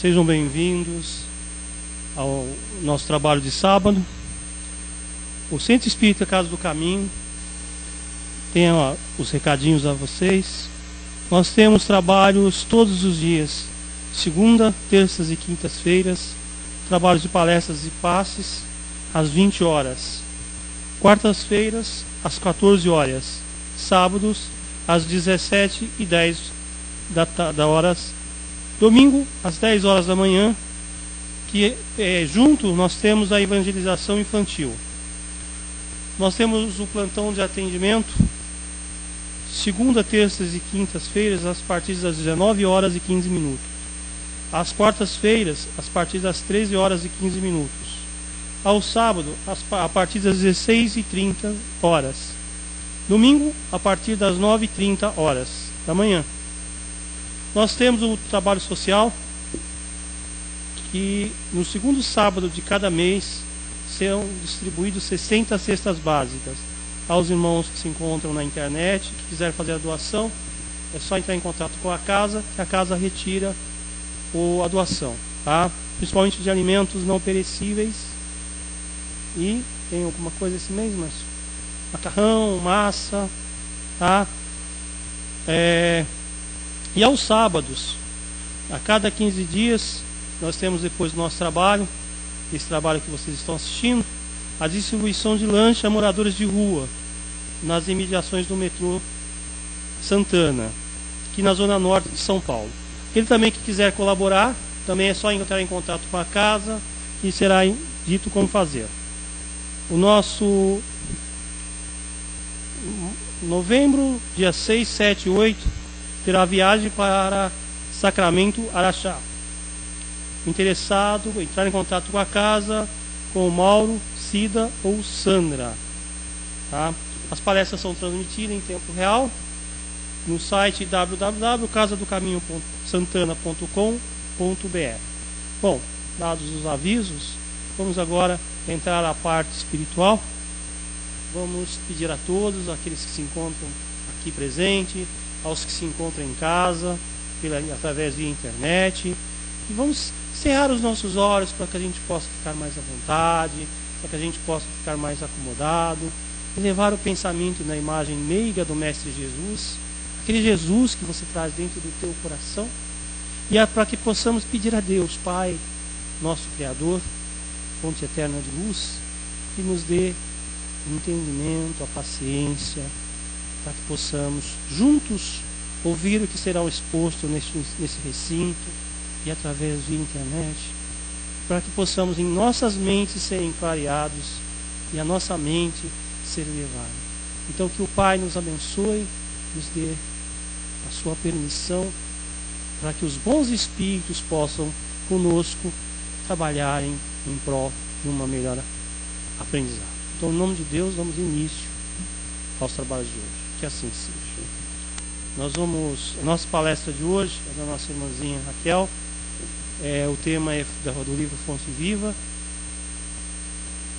Sejam bem-vindos ao nosso trabalho de sábado. O Centro Espírita Casa do Caminho tem os recadinhos a vocês. Nós temos trabalhos todos os dias, segunda, terças e quintas-feiras, trabalhos de palestras e passes às 20 horas. Quartas-feiras, às 14 horas. Sábados, às 17h10 da horas. Domingo, às 10 horas da manhã, que junto nós temos a evangelização infantil. Nós temos o plantão de atendimento segunda, terças e quintas-feiras, a partir das 19 horas e 15 minutos. Às quartas-feiras, a partir das 13 horas e 15 minutos. Ao sábado, a partir das 16h30 horas. Domingo, a partir das 9h30 horas da manhã. Nós temos o trabalho social, que no segundo sábado de cada mês serão distribuídos 60 cestas básicas aos irmãos que se encontram na internet, que quiserem fazer a doação. É só entrar em contato com a casa, que a casa retira a doação, tá? Principalmente de alimentos não perecíveis. E tem alguma coisa esse mês, mas macarrão, massa, tá? E aos sábados, a cada 15 dias, nós temos depois do nosso trabalho, esse trabalho que vocês estão assistindo, a distribuição de lanche a moradores de rua, nas imediações do metrô Santana, aqui na zona norte de São Paulo. Aquele também que quiser colaborar, também é só entrar em contato com a casa e será dito como fazer. O nosso novembro, dia 6, 7 e 8, terá viagem para Sacramento, Araxá. Interessado, entrar em contato com a casa, com o Mauro, Cida ou Sandra. Tá? As palestras são transmitidas em tempo real no site www.casadocaminho.santana.com.br. Bom, dados os avisos, vamos agora entrar na parte espiritual. Vamos pedir a todos, aqueles que se encontram aqui presentes, aos que se encontram em casa, através de internet, e vamos cerrar os nossos olhos para que a gente possa ficar mais à vontade, para que a gente possa ficar mais acomodado, e levar o pensamento na imagem meiga do Mestre Jesus, aquele Jesus que você traz dentro do teu coração, e para que possamos pedir a Deus, Pai, nosso Criador, fonte eterna de luz, que nos dê o entendimento, a paciência, para que possamos juntos ouvir o que será exposto nesse recinto e através de internet, para que possamos em nossas mentes serem clareados e a nossa mente ser elevada. Então que o Pai nos abençoe, nos dê a sua permissão, para que os bons espíritos possam conosco trabalharem em prol de uma melhor aprendizado. Então, em nome de Deus, damos início aos trabalhos de hoje. Que assim seja. A nossa palestra de hoje é da nossa irmãzinha Raquel. O tema é do livro Fonte Viva.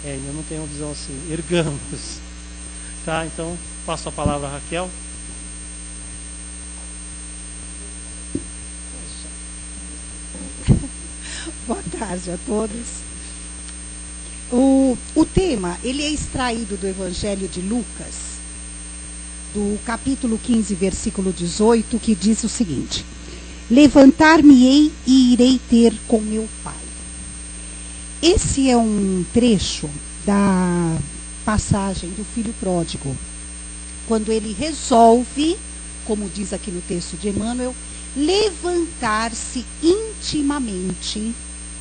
Ainda não tem uma visão assim, ergamos. Tá? Então, passo a palavra a Raquel. Boa tarde a todos. O tema, ele é extraído do Evangelho de Lucas, do capítulo 15, versículo 18, que diz o seguinte: levantar-me-ei e irei ter com meu Pai. Esse é um trecho da passagem do filho pródigo, quando ele resolve, como diz aqui no texto de Emmanuel, levantar-se intimamente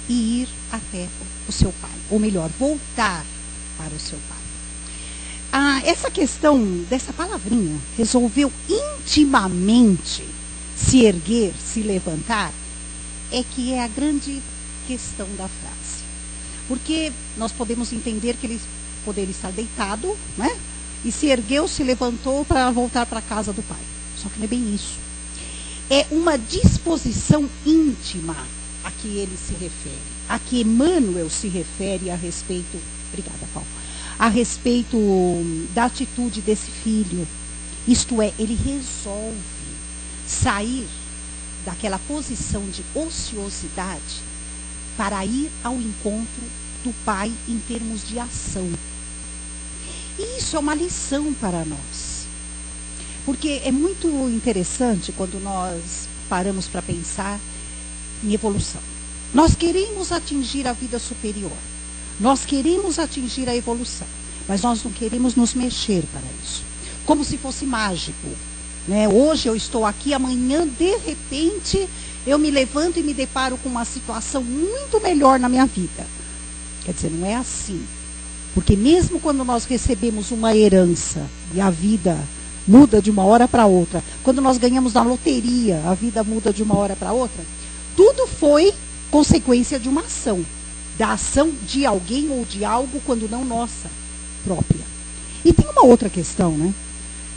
e ir até o seu pai, ou melhor, voltar para o seu pai. Essa questão dessa palavrinha, resolveu intimamente se erguer, se levantar, é que é a grande questão da frase. Porque nós podemos entender que ele poderia estar deitado, né? E se ergueu, se levantou para voltar para a casa do pai. Só que não é bem isso. É uma disposição íntima a que ele se refere, a que Emmanuel se refere a respeito, obrigada, Paulo, a respeito da atitude desse filho. Isto é, ele resolve sair daquela posição de ociosidade para ir ao encontro do Pai em termos de ação. E isso é uma lição para nós. Porque é muito interessante quando nós paramos para pensar em evolução. Nós queremos atingir a vida superior. Nós queremos atingir a evolução. Mas nós não queremos nos mexer para isso. Como se fosse mágico. Né? Hoje eu estou aqui, amanhã, de repente, eu me levanto e me deparo com uma situação muito melhor na minha vida. Quer dizer, não é assim. Porque mesmo quando nós recebemos uma herança e a vida muda de uma hora para outra, quando nós ganhamos na loteria, a vida muda de uma hora para outra, tudo foi consequência de uma ação. Da ação de alguém ou de algo, quando não nossa própria. E tem uma outra questão, né?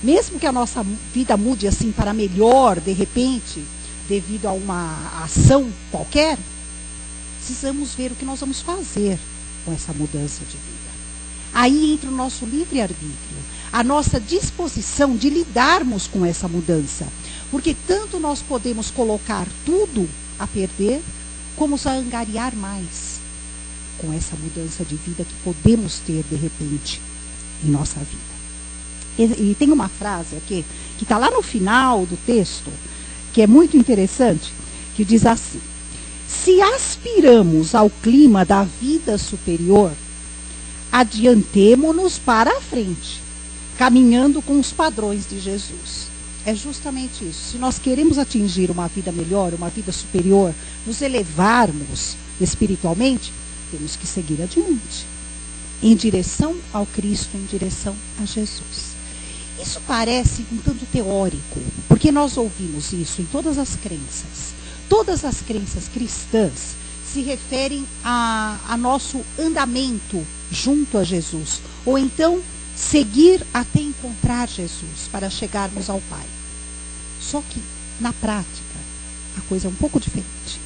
Mesmo que a nossa vida mude assim para melhor, de repente, devido a uma ação qualquer, precisamos ver o que nós vamos fazer com essa mudança de vida. Aí entra o nosso livre-arbítrio, a nossa disposição de lidarmos com essa mudança. Porque tanto nós podemos colocar tudo a perder, como angariar mais com essa mudança de vida que podemos ter, de repente, em nossa vida. E tem uma frase aqui, que está lá no final do texto, que é muito interessante, que diz assim: se aspiramos ao clima da vida superior, adiantemo-nos para a frente, caminhando com os padrões de Jesus. É justamente isso. Se nós queremos atingir uma vida melhor, uma vida superior, nos elevarmos espiritualmente, temos que seguir adiante, em direção ao Cristo, em direção a Jesus. Isso parece um tanto teórico, porque nós ouvimos isso em todas as crenças. Todas as crenças cristãs se referem a nosso andamento junto a Jesus, ou então seguir até encontrar Jesus para chegarmos ao Pai. Só que, na prática, a coisa é um pouco diferente,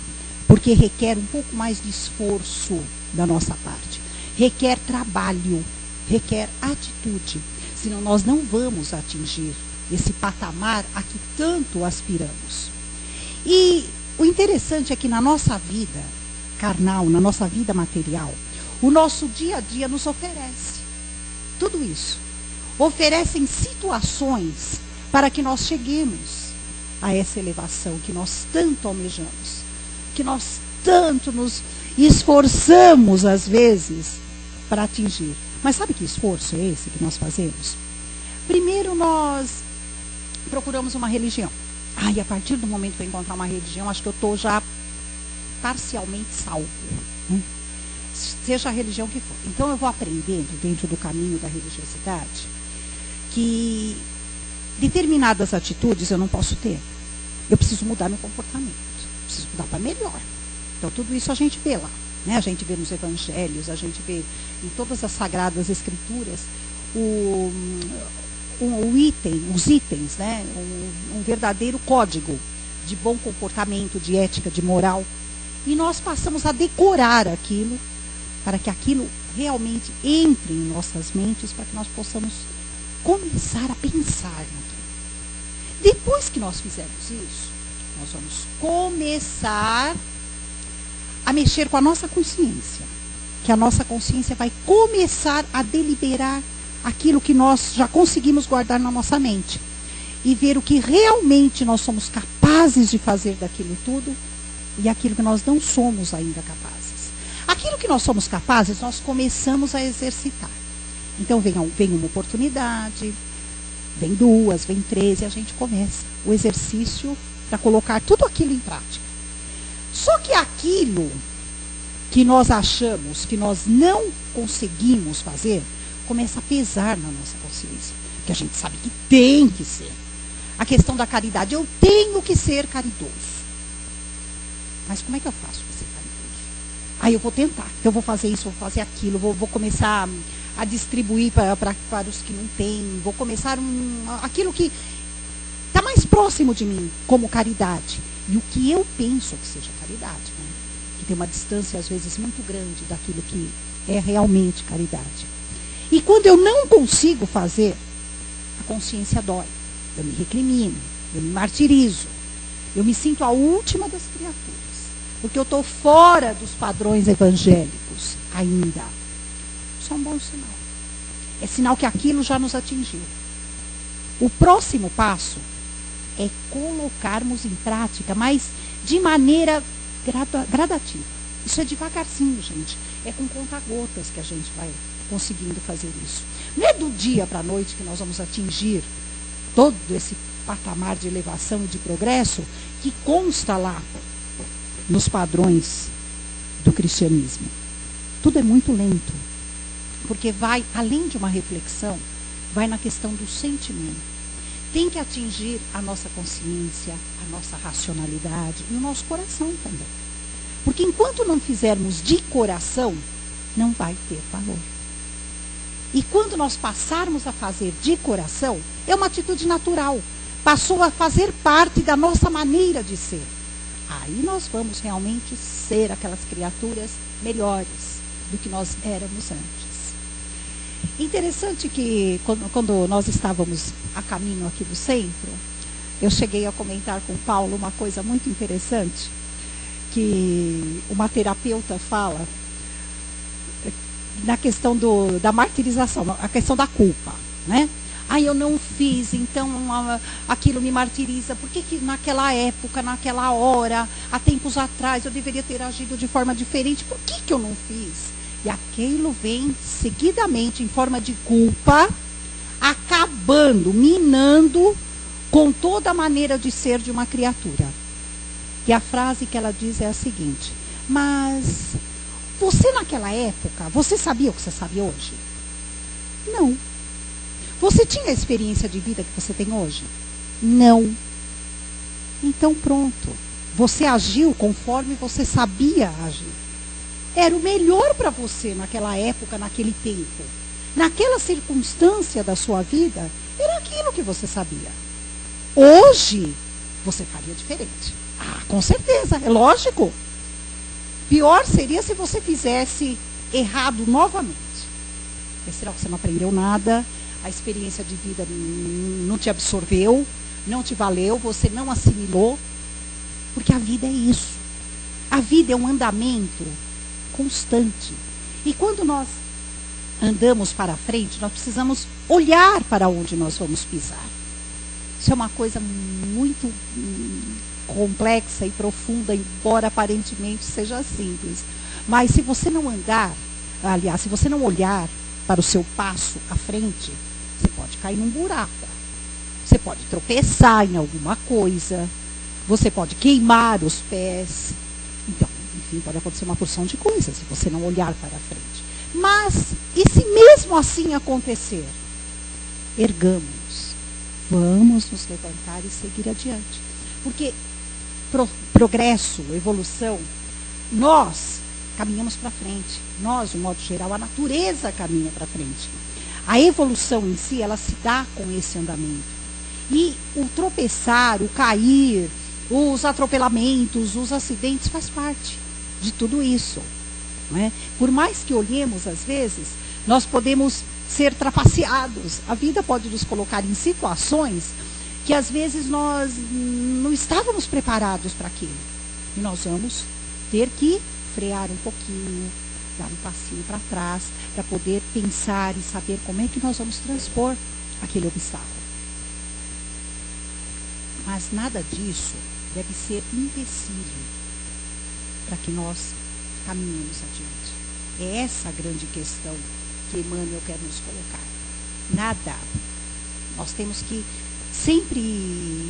porque requer um pouco mais de esforço da nossa parte, requer trabalho, requer atitude, senão nós não vamos atingir esse patamar a que tanto aspiramos. E o interessante é que na nossa vida carnal, na nossa vida material, o nosso dia a dia nos oferece tudo isso. Oferecem situações para que nós cheguemos a essa elevação que nós tanto almejamos, que nós tanto nos esforçamos às vezes para atingir. Mas sabe que esforço é esse que nós fazemos? Primeiro nós procuramos uma religião. E a partir do momento que eu encontrar uma religião, acho que eu estou já parcialmente salvo, né? Seja a religião que for. Então eu vou aprendendo dentro do caminho da religiosidade que determinadas atitudes eu não posso ter. Eu preciso mudar meu comportamento. Preciso mudar para melhor. Então tudo isso a gente vê lá, né? A gente vê nos evangelhos, a gente vê em todas as sagradas escrituras os itens, né? Um verdadeiro código de bom comportamento, de ética, de moral. E nós passamos a decorar aquilo, para que aquilo realmente entre em nossas mentes, para que nós possamos começar a pensar naquilo. Depois que nós fizermos isso, nós vamos começar a mexer com a nossa consciência. Que a nossa consciência vai começar a deliberar aquilo que nós já conseguimos guardar na nossa mente. E ver o que realmente nós somos capazes de fazer daquilo tudo e aquilo que nós não somos ainda capazes. Aquilo que nós somos capazes, nós começamos a exercitar. Então vem uma oportunidade, vem duas, vem três, e a gente começa o exercício para colocar tudo aquilo em prática. Só que aquilo que nós achamos que nós não conseguimos fazer, começa a pesar na nossa consciência. Porque a gente sabe que tem que ser. A questão da caridade, eu tenho que ser caridoso. Mas como é que eu faço para ser caridoso? Eu vou tentar. Então eu vou fazer isso, vou fazer aquilo, vou começar a distribuir para os que não têm, vou começar aquilo que está mais próximo de mim, como caridade. E o que eu penso que seja caridade, né? Que tem uma distância, às vezes, muito grande daquilo que é realmente caridade. E quando eu não consigo fazer, a consciência dói. Eu me recrimino, eu me martirizo. Eu me sinto a última das criaturas, porque eu estou fora dos padrões evangélicos ainda. Isso é um bom sinal. É sinal que aquilo já nos atingiu. O próximo passo é colocarmos em prática, mas de maneira gradativa. Isso é devagarzinho, gente. É com conta-gotas que a gente vai conseguindo fazer isso. Não é do dia para a noite que nós vamos atingir todo esse patamar de elevação e de progresso que consta lá nos padrões do cristianismo. Tudo é muito lento, porque vai, além de uma reflexão, vai na questão do sentimento. Tem que atingir a nossa consciência, a nossa racionalidade e o nosso coração também. Porque enquanto não fizermos de coração, não vai ter valor. E quando nós passarmos a fazer de coração, é uma atitude natural. Passou a fazer parte da nossa maneira de ser. Aí nós vamos realmente ser aquelas criaturas melhores do que nós éramos antes. Interessante que quando nós estávamos a caminho aqui do centro, eu cheguei a comentar com o Paulo uma coisa muito interessante, que uma terapeuta fala na questão da martirização, a questão da culpa, né? Eu não fiz, então aquilo me martiriza. Por que naquela época, naquela hora, há tempos atrás, eu deveria ter agido de forma diferente? Por que eu não fiz? E aquilo vem seguidamente em forma de culpa, acabando, minando com toda a maneira de ser de uma criatura. E a frase que ela diz é a seguinte: mas você naquela época, você sabia o que você sabe hoje? Não. Você tinha a experiência de vida que você tem hoje? Não. Então pronto. Você agiu conforme você sabia agir. Era o melhor para você naquela época, naquele tempo. Naquela circunstância da sua vida, era aquilo que você sabia. Hoje, você faria diferente. Com certeza, é lógico. Pior seria se você fizesse errado novamente. Será que você não aprendeu nada? A experiência de vida não te absorveu, não te valeu, você não assimilou. Porque a vida é isso. A vida é um andamento constante. E quando nós andamos para frente, nós precisamos olhar para onde nós vamos pisar. Isso é uma coisa muito complexa e profunda, embora aparentemente seja simples. Mas se você não andar, aliás, se você não olhar para o seu passo à frente, você pode cair num buraco. Você pode tropeçar em alguma coisa. Você pode queimar os pés. Então, enfim, pode acontecer uma porção de coisas se você não olhar para a frente. Mas, e se mesmo assim acontecer? Ergamos. Vamos nos levantar e seguir adiante. Porque progresso, evolução, nós caminhamos para frente. Nós, de modo geral, a natureza caminha para frente. A evolução em si, ela se dá com esse andamento. E o tropeçar, o cair, os atropelamentos, os acidentes, faz parte de tudo isso. Não é? Por mais que olhemos, às vezes, nós podemos ser trapaceados. A vida pode nos colocar em situações que, às vezes, nós não estávamos preparados para aquilo. E nós vamos ter que frear um pouquinho, dar um passinho para trás, para poder pensar e saber como é que nós vamos transpor aquele obstáculo. Mas nada disso deve ser empecilho para que nós caminhemos adiante. É essa a grande questão que Emmanuel quer nos colocar. Nada. Nós temos que sempre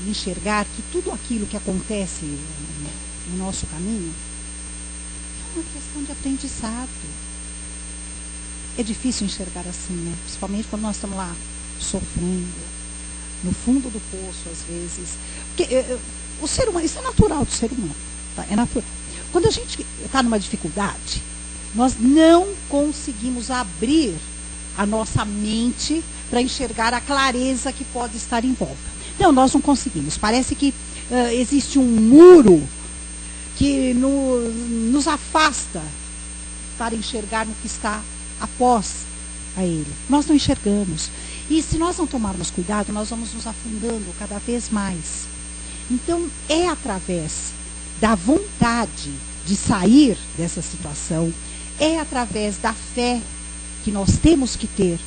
enxergar que tudo aquilo que acontece no nosso caminho é uma questão de aprendizado. É difícil enxergar assim, né? Principalmente quando nós estamos lá sofrendo, no fundo do poço, às vezes. Porque o ser humano, isso é natural do ser humano, tá? É natural. Quando a gente está numa dificuldade, nós não conseguimos abrir a nossa mente para enxergar a clareza que pode estar em volta. Não, nós não conseguimos. Parece que existe um muro que nos afasta para enxergar no que está após a ele. Nós não enxergamos. E se nós não tomarmos cuidado, nós vamos nos afundando cada vez mais. Então, é através da vontade de sair dessa situação, é através da fé que nós temos que ter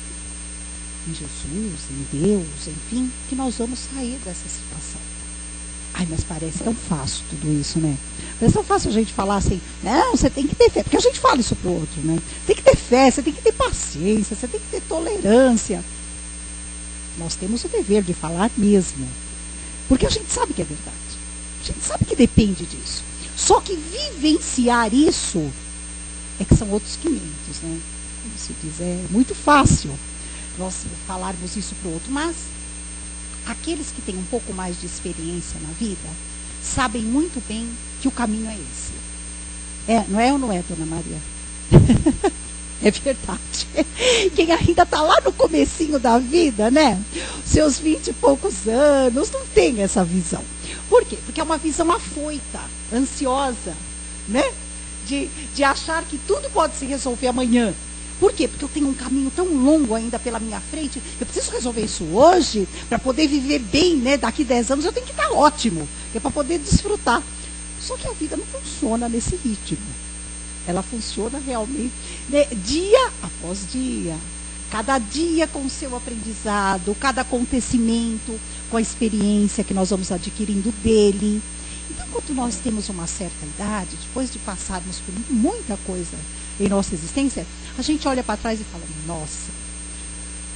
em Jesus, em Deus, enfim, que nós vamos sair dessa situação. Ai, mas parece tão fácil tudo isso, né? Parece tão fácil a gente falar assim, não, você tem que ter fé, porque a gente fala isso pro outro, né? Tem que ter fé, você tem que ter paciência, você tem que ter tolerância. Nós temos o dever de falar mesmo, porque a gente sabe que é verdade. A gente sabe que depende disso. Só que vivenciar isso é que são outros 500, né? Como se diz, é muito fácil nós falarmos isso para o outro, mas aqueles que têm um pouco mais de experiência na vida sabem muito bem que o caminho é esse. É, não é ou não é, dona Maria? É verdade. Quem ainda está lá no comecinho da vida, né? Seus 20 e poucos anos, não tem essa visão. Por quê? Porque é uma visão afoita, ansiosa, né? De achar que tudo pode se resolver amanhã. Por quê? Porque eu tenho um caminho tão longo ainda pela minha frente, eu preciso resolver isso hoje, para poder viver bem, né? Daqui 10 anos eu tenho que estar ótimo, é para poder desfrutar. Só que a vida não funciona nesse ritmo. Ela funciona realmente, né, dia após dia. Cada dia com o seu aprendizado, cada acontecimento com a experiência que nós vamos adquirindo dele. Então, quando nós temos uma certa idade, depois de passarmos por muita coisa em nossa existência, a gente olha para trás e fala, nossa,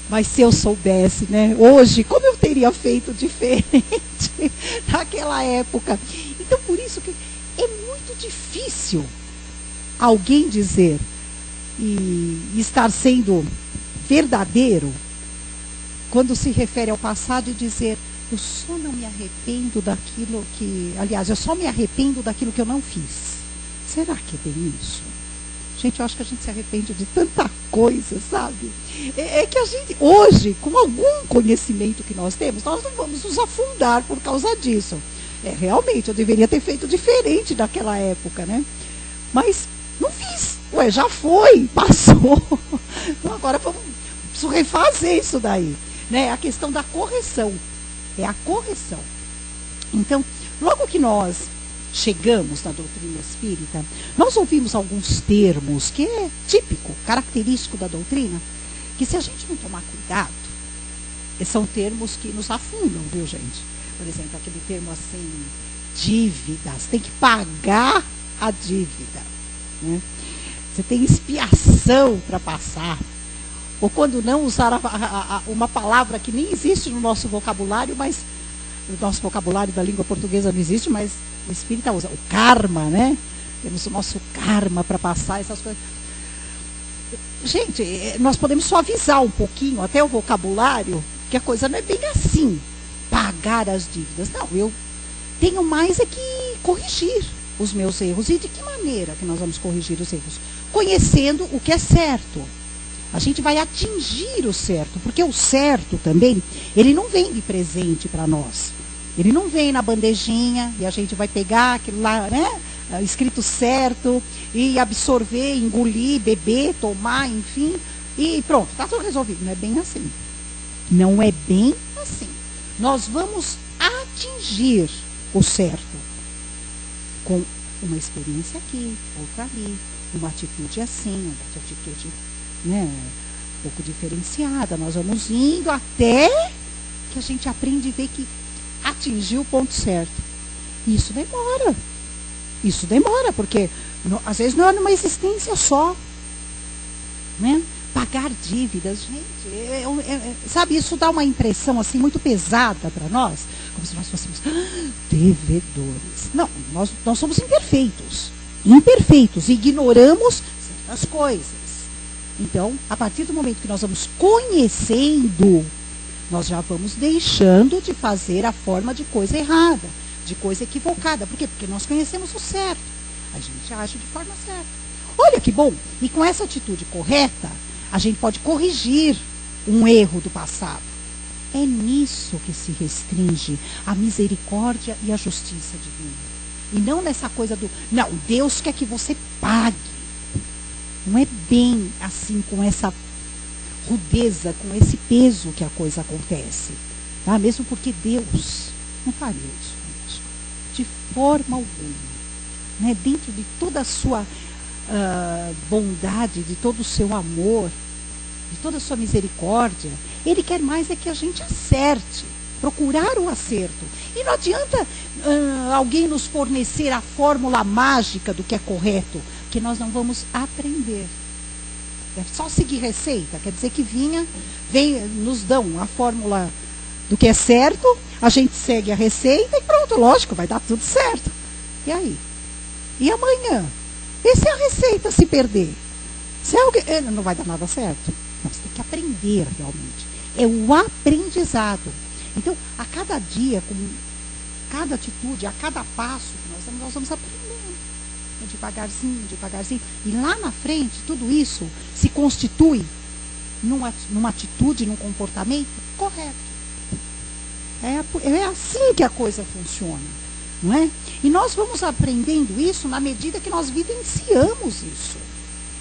mas se eu soubesse, né, hoje, como eu teria feito diferente naquela época. Então, por isso que é muito difícil alguém dizer e estar sendo verdadeiro quando se refere ao passado e dizer, eu só não me arrependo daquilo que, aliás, eu só me arrependo daquilo que eu não fiz. Será que é bem isso? Gente, eu acho que a gente se arrepende de tanta coisa, sabe? É que a gente, hoje, com algum conhecimento que nós temos, nós não vamos nos afundar por causa disso. Realmente, eu deveria ter feito diferente daquela época, né? Mas não fiz. Ué, já foi, passou. Então agora preciso refazer isso daí, né? A questão da correção. É a correção. Então, logo que nós chegamos na doutrina espírita, nós ouvimos alguns termos que é típico, característico da doutrina, que se a gente não tomar cuidado, são termos que nos afundam, viu, gente? Por exemplo, aquele termo assim, dívidas, tem que pagar a dívida, né? Você tem expiação para passar. Ou quando não usar uma palavra que nem existe no nosso vocabulário, mas no nosso vocabulário da língua portuguesa não existe, mas o espírita usa o karma, né? Temos o nosso karma para passar essas coisas. Gente, nós podemos suavizar um pouquinho até o vocabulário, que a coisa não é bem assim, pagar as dívidas. Não, eu tenho mais é que corrigir os meus erros. E de que maneira que nós vamos corrigir os erros? Conhecendo o que é certo. A gente vai atingir o certo, porque o certo também, ele não vem de presente para nós. Ele não vem na bandejinha e a gente vai pegar aquilo lá, né, escrito certo, e absorver, engolir, beber, tomar, enfim, e pronto, está tudo resolvido. Não é bem assim. Não é bem assim. Nós vamos atingir o certo com uma experiência aqui, outra ali, uma atitude assim, outra atitude, né, um pouco diferenciada. Nós vamos indo até que a gente aprende a ver que atingiu o ponto certo. Isso demora. Isso demora, porque às vezes não é numa existência só, né? Pagar dívidas, gente, sabe, isso dá uma impressão assim muito pesada para nós, como se nós fôssemos devedores. Não, nós somos imperfeitos, e ignoramos certas coisas. Então, a partir do momento que nós vamos conhecendo, nós já vamos deixando de fazer a forma de coisa errada, de coisa equivocada. Por quê? Porque nós conhecemos o certo. A gente age de forma certa. Olha que bom! E com essa atitude correta, a gente pode corrigir um erro do passado. É nisso que se restringe a misericórdia e a justiça divina. E não nessa coisa do, não, Deus quer que você pague. Não é bem assim, com essa rudeza, com esse peso que a coisa acontece. Tá? Mesmo porque Deus não faria isso conosco. De forma alguma. Né? Dentro de toda a sua bondade, de todo o seu amor, de toda a sua misericórdia, Ele quer mais é que a gente acerte, procurar o acerto. E não adianta alguém nos fornecer a fórmula mágica do que é correto, que nós não vamos aprender. É só seguir receita, quer dizer que nos dão a fórmula do que é certo, a gente segue a receita e pronto, lógico, vai dar tudo certo. E aí? E amanhã? E se a receita se perder? Se não vai dar nada certo? Não, você tem que aprender realmente. É o aprendizado. Então, a cada dia, com cada atitude, a cada passo que nós vamos aprendendo. Devagarzinho, devagarzinho. E lá na frente, tudo isso se constitui numa atitude, num comportamento correto. É assim que a coisa funciona, não é? E nós vamos aprendendo isso na medida que nós vivenciamos isso.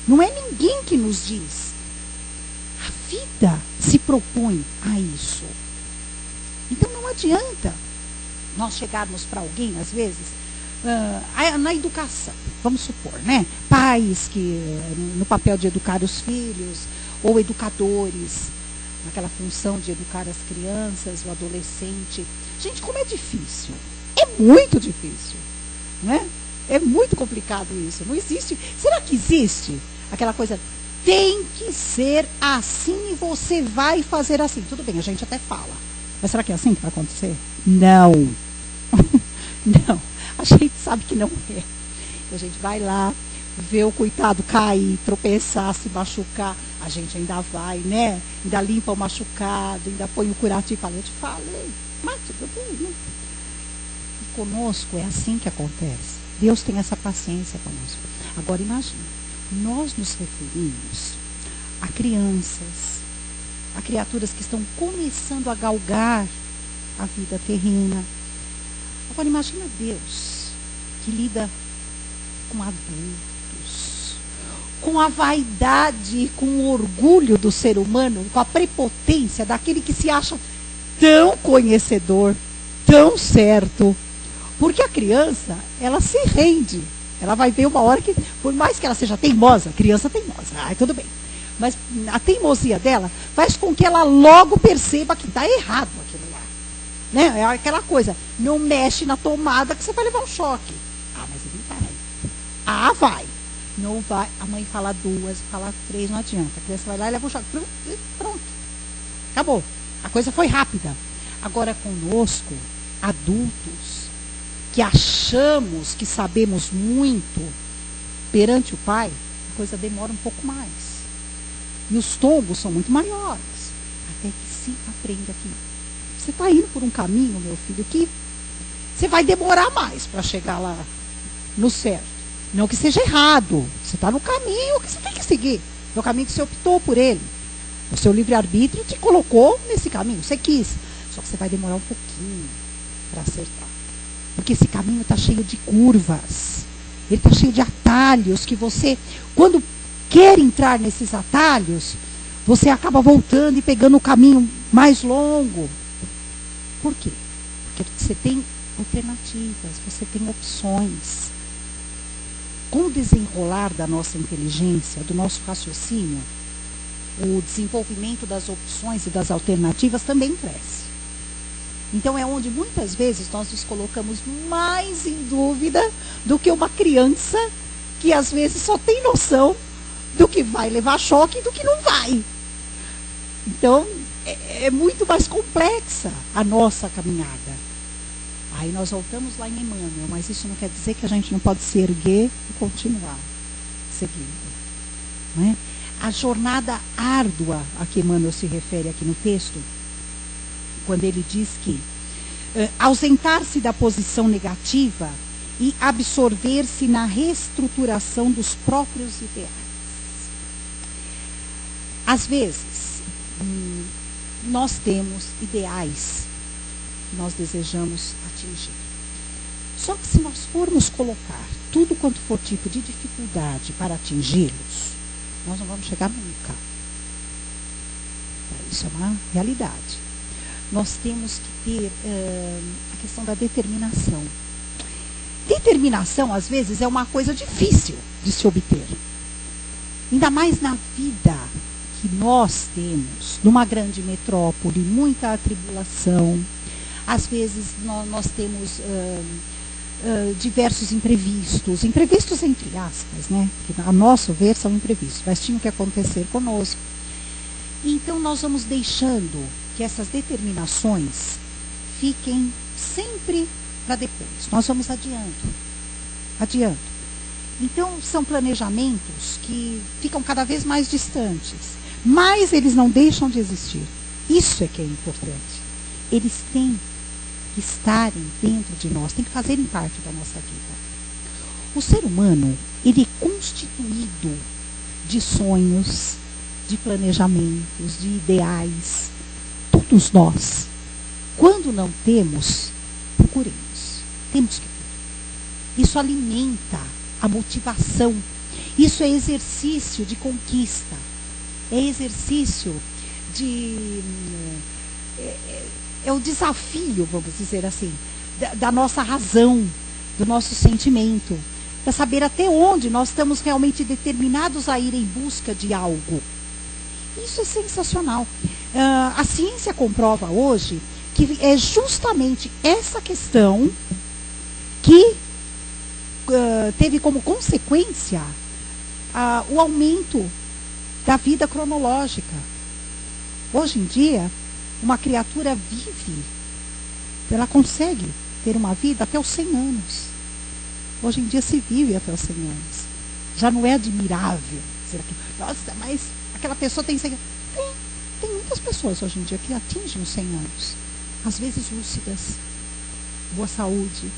Não é ninguém que nos diz. A vida se propõe a isso. Então não adianta nós chegarmos para alguém, às vezes, na educação, vamos supor, né? Pais que, no papel de educar os filhos, ou educadores, naquela função de educar as crianças, o adolescente. Gente, como é difícil. É muito difícil. Né? É muito complicado isso. Não existe. Será que existe aquela coisa? Tem que ser assim e você vai fazer assim. Tudo bem, a gente até fala. Mas será que é assim que vai acontecer? Não. Não. A gente sabe que não é. A gente vai lá, vê o coitado cair, tropeçar, se machucar. A gente ainda vai, né? Ainda limpa o machucado, ainda põe o curativo e fala, eu te falei. Mas tudo bem, né? E conosco é assim que acontece. Deus tem essa paciência conosco. Agora imagine, nós nos referimos a crianças, a criaturas que estão começando a galgar a vida terrena. Agora imagina Deus, que lida com adultos, com a vaidade, com o orgulho do ser humano, com a prepotência daquele que se acha tão conhecedor, tão certo. Porque a criança, ela se rende. Ela vai ver uma hora que, por mais que ela seja teimosa, criança teimosa, tudo bem. Mas a teimosia dela faz com que ela logo perceba que está errado aquilo lá. Né? É aquela coisa, não mexe na tomada que você vai levar um choque. Mas ele vai. Vai. Não vai. A mãe fala 2, fala 3, não adianta. A criança vai lá e leva um choque. Pronto. Acabou. A coisa foi rápida. Agora conosco, adultos, que achamos que sabemos muito perante o Pai, a coisa demora um pouco mais. E os tombos são muito maiores. Até que se aprenda aqui. Você está indo por um caminho, meu filho, que você vai demorar mais para chegar lá no certo. Não que seja errado. Você está no caminho que você tem que seguir. É o caminho que você optou por ele. O seu livre-arbítrio te colocou nesse caminho. Você quis. Só que você vai demorar um pouquinho para acertar. Porque esse caminho está cheio de curvas. Ele está cheio de atalhos que você, quando quer entrar nesses atalhos, você acaba voltando e pegando o caminho mais longo. Por quê? Porque você tem alternativas, você tem opções. Com o desenrolar da nossa inteligência, do nosso raciocínio, o desenvolvimento das opções e das alternativas também cresce. Então é onde muitas vezes nós nos colocamos mais em dúvida do que uma criança que às vezes só tem noção do que vai levar choque e do que não vai. Então é muito mais complexa a nossa caminhada. Aí nós voltamos lá em Emmanuel, mas isso não quer dizer que a gente não pode se erguer e continuar seguindo. Não é? A jornada árdua a que Emmanuel se refere aqui no texto, quando ele diz que ausentar-se da posição negativa e absorver-se na reestruturação dos próprios ideais. Às vezes, nós temos ideais que nós desejamos atingir. Só que se nós formos colocar tudo quanto for tipo de dificuldade para atingi-los, nós não vamos chegar nunca. Isso é uma realidade. Nós temos que ter a questão da determinação. Determinação, às vezes, é uma coisa difícil de se obter. Ainda mais na vida que nós temos, numa grande metrópole, muita atribulação. Às vezes nós temos diversos imprevistos entre aspas, né? Que a nosso ver são imprevistos, mas tinham que acontecer conosco. Então nós vamos deixando que essas determinações fiquem sempre para depois. Nós vamos adiando. Então são planejamentos que ficam cada vez mais distantes, mas eles não deixam de existir. Isso é que é importante. Eles têm que estarem dentro de nós, têm que fazerem parte da nossa vida. O ser humano, ele é constituído de sonhos, de planejamentos, de ideais. Todos nós. Quando não temos, procuremos. Temos que ter. Isso alimenta a motivação. Isso é exercício de conquista. É exercício de... É o desafio, vamos dizer assim, da nossa razão, do nosso sentimento, para saber até onde nós estamos realmente determinados a ir em busca de algo. Isso é sensacional. A ciência comprova hoje que é justamente essa questão que teve como consequência o aumento da vida cronológica. Hoje em dia, uma criatura vive, ela consegue ter uma vida até os 100 anos. Hoje em dia se vive até os 100 anos. Já não é admirável. Nossa, mas aquela pessoa tem 100 anos. Tem muitas pessoas hoje em dia que atingem os 100 anos. Às vezes lúcidas, boa saúde.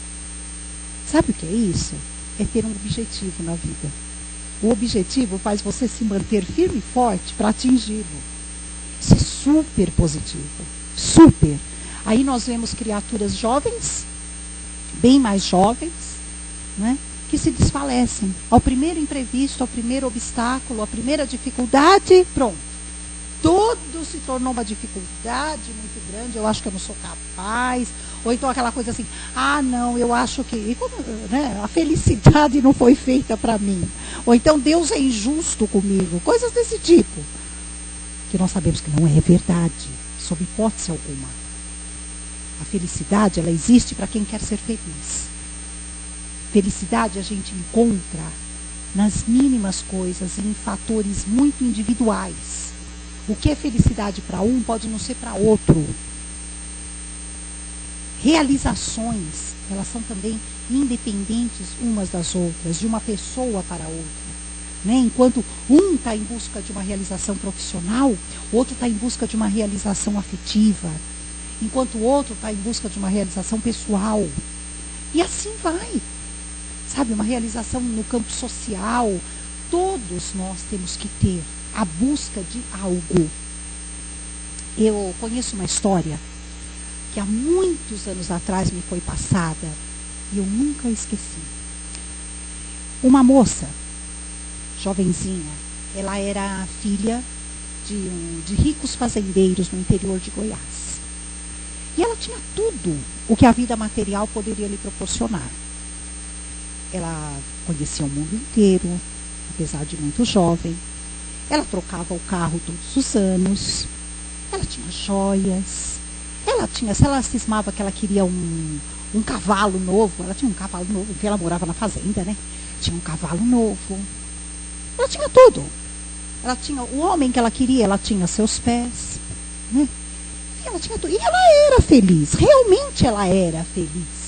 Sabe o que é isso? É ter um objetivo na vida. O objetivo faz você se manter firme e forte para atingi-lo. Isso é super positivo. Super. Aí nós vemos criaturas jovens, bem mais jovens, né, que se desfalecem. Ao primeiro imprevisto, ao primeiro obstáculo, à primeira dificuldade, pronto. Tudo se tornou uma dificuldade muito grande. Eu acho que eu não sou capaz. Ou então aquela coisa assim, não, eu acho que... E como, né, a felicidade não foi feita para mim. Ou então Deus é injusto comigo. Coisas desse tipo. Que nós sabemos que não é verdade, sob hipótese alguma. A felicidade, ela existe para quem quer ser feliz. Felicidade a gente encontra nas mínimas coisas e em fatores muito individuais. O que é felicidade para um pode não ser para outro. Realizações, elas são também independentes umas das outras, de uma pessoa para outra. Né? Enquanto um está em busca de uma realização profissional, o outro está em busca de uma realização afetiva. Enquanto o outro está em busca de uma realização pessoal. E assim vai. Sabe, uma realização no campo social. Todos nós temos que ter a busca de algo. Eu conheço uma história que há muitos anos atrás me foi passada e eu nunca esqueci. Uma moça, jovenzinha, ela era filha de ricos fazendeiros no interior de Goiás. E ela tinha tudo o que a vida material poderia lhe proporcionar. Ela conhecia o mundo inteiro, apesar de muito jovem. Ela trocava o carro todos os anos. Ela tinha joias. Ela tinha, se ela cismava que ela queria um cavalo novo, ela tinha um cavalo novo, porque ela morava na fazenda, né? Tinha um cavalo novo. Ela tinha tudo. Ela tinha o homem que ela queria, ela tinha seus pés, né? E ela tinha tudo. E ela era feliz, realmente ela era feliz.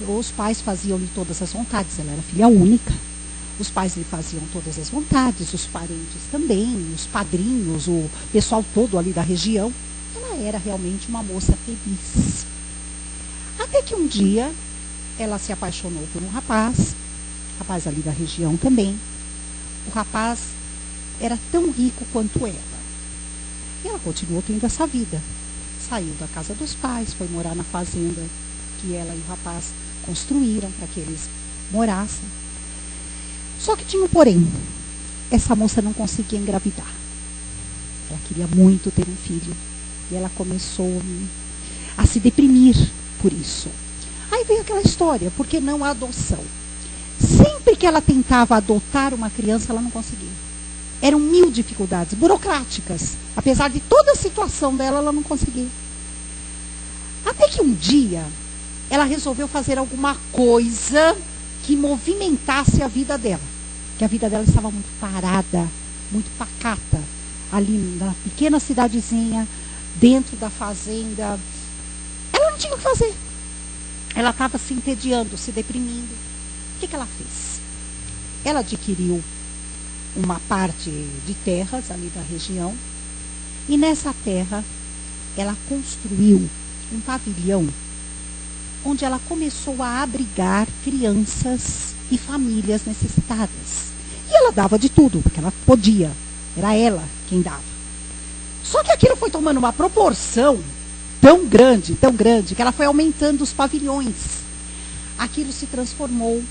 Os pais faziam-lhe todas as vontades, ela era filha única. Os pais lhe faziam todas as vontades, os parentes também, os padrinhos, o pessoal todo ali da região. Ela era realmente uma moça feliz. Até que um dia, ela se apaixonou por um rapaz ali da região também. O rapaz era tão rico quanto ela. E ela continuou tendo essa vida. Saiu da casa dos pais, foi morar na fazenda que ela e o rapaz construíram para que eles morassem. Só que tinha um porém. Essa moça não conseguia engravidar. Ela queria muito ter um filho. E ela começou a se deprimir por isso. Aí veio aquela história, por que não a adoção? Sempre que ela tentava adotar uma criança, ela não conseguia. Eram 1000 dificuldades burocráticas. Apesar de toda a situação dela, ela não conseguia. Até que um dia, ela resolveu fazer alguma coisa que movimentasse a vida dela. Que a vida dela estava muito parada, muito pacata. Ali na pequena cidadezinha, dentro da fazenda. Ela não tinha o que fazer. Ela estava se entediando, se deprimindo. O que ela fez? Ela adquiriu uma parte de terras ali da região. E nessa terra, ela construiu um pavilhão onde ela começou a abrigar crianças e famílias necessitadas. E ela dava de tudo, porque ela podia. Era ela quem dava. Só que aquilo foi tomando uma proporção tão grande, que ela foi aumentando os pavilhões. Aquilo se transformou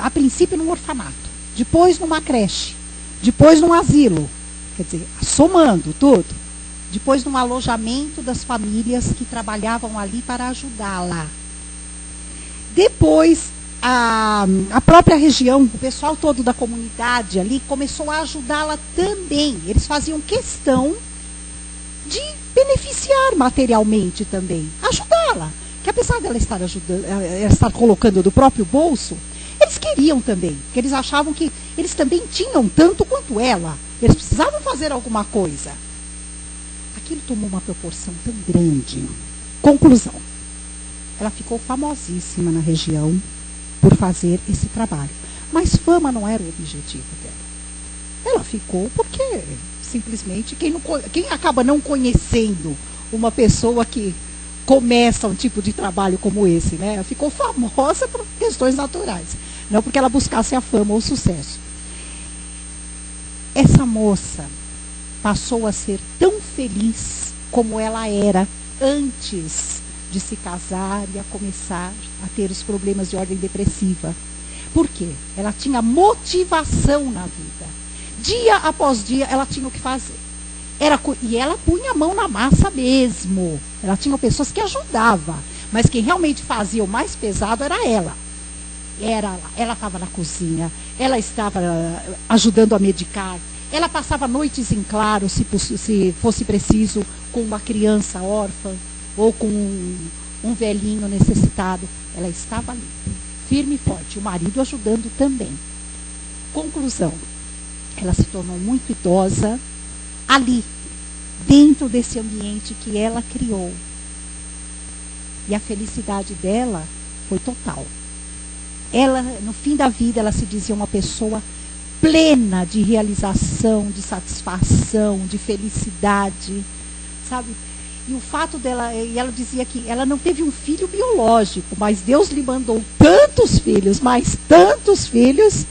a princípio num orfanato, depois numa creche, depois num asilo, quer dizer, somando tudo, depois num alojamento das famílias que trabalhavam ali para ajudá-la. Depois, a própria região, o pessoal todo da comunidade ali começou a ajudá-la também. Eles faziam questão de beneficiar materialmente também, ajudá-la. Que apesar dela estar ajudando, ela estar colocando do próprio bolso, eles queriam também, porque eles achavam que eles também tinham tanto quanto ela. Eles precisavam fazer alguma coisa. Aquilo tomou uma proporção tão grande. Conclusão. Ela ficou famosíssima na região por fazer esse trabalho. Mas fama não era o objetivo dela. Ela ficou porque, simplesmente, quem acaba não conhecendo uma pessoa que começa um tipo de trabalho como esse, né? Ela ficou famosa por questões naturais, não porque ela buscasse a fama ou o sucesso. Essa moça passou a ser tão feliz como ela era antes de se casar e a começar a ter os problemas de ordem depressiva. Por quê? Ela tinha motivação na vida. Dia após dia, ela tinha o que fazer. E ela punha a mão na massa mesmo. Ela tinha pessoas que ajudavam, mas quem realmente fazia o mais pesado era ela. Ela estava na cozinha, ela estava ajudando a medicar, ela passava noites em claro, se fosse preciso, com uma criança órfã ou com um velhinho necessitado. Ela estava ali, firme e forte, o marido ajudando também. Conclusão, ela se tornou muito idosa ali, dentro desse ambiente que ela criou. E a felicidade dela foi total. Ela, no fim da vida, ela se dizia uma pessoa plena de realização, de satisfação, de felicidade, sabe? E o fato dela, e ela dizia que ela não teve um filho biológico, mas Deus lhe mandou tantos filhos, mas tantos filhos,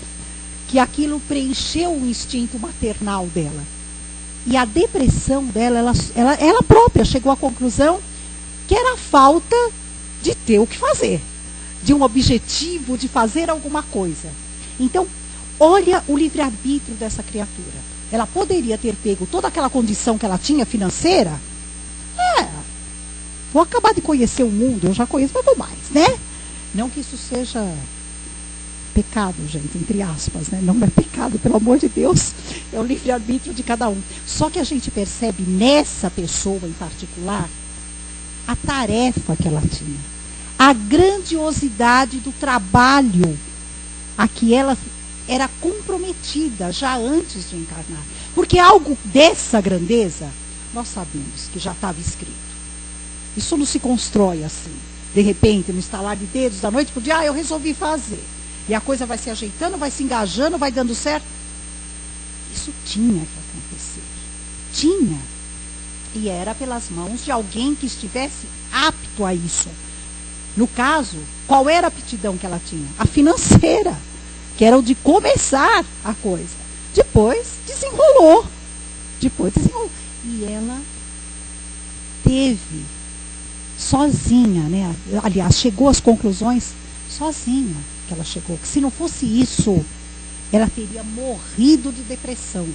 que aquilo preencheu o instinto maternal dela. E a depressão dela, ela própria chegou à conclusão que era a falta de ter o que fazer, de um objetivo, de fazer alguma coisa. Então, olha o livre-arbítrio dessa criatura. Ela poderia ter pego toda aquela condição que ela tinha financeira. Vou acabar de conhecer o mundo, eu já conheço, mas vou mais, né? Não que isso seja pecado, gente, entre aspas, né? Não é pecado, pelo amor de Deus, é o livre-arbítrio de cada um. Só que a gente percebe nessa pessoa em particular a tarefa que ela tinha, a grandiosidade do trabalho a que ela era comprometida já antes de encarnar. Porque algo dessa grandeza, nós sabemos que já estava escrito. Isso não se constrói assim, de repente, no estalar de dedos, da noite para o dia, eu resolvi fazer. E a coisa vai se ajeitando, vai se engajando, vai dando certo. Isso tinha que acontecer. Tinha. E era pelas mãos de alguém que estivesse apto a isso. No caso, qual era a aptidão que ela tinha? A financeira, que era o de começar a coisa. Depois desenrolou. E ela teve sozinha, né? Aliás, chegou às conclusões sozinha que ela chegou. Que se não fosse isso, ela teria morrido de depressão.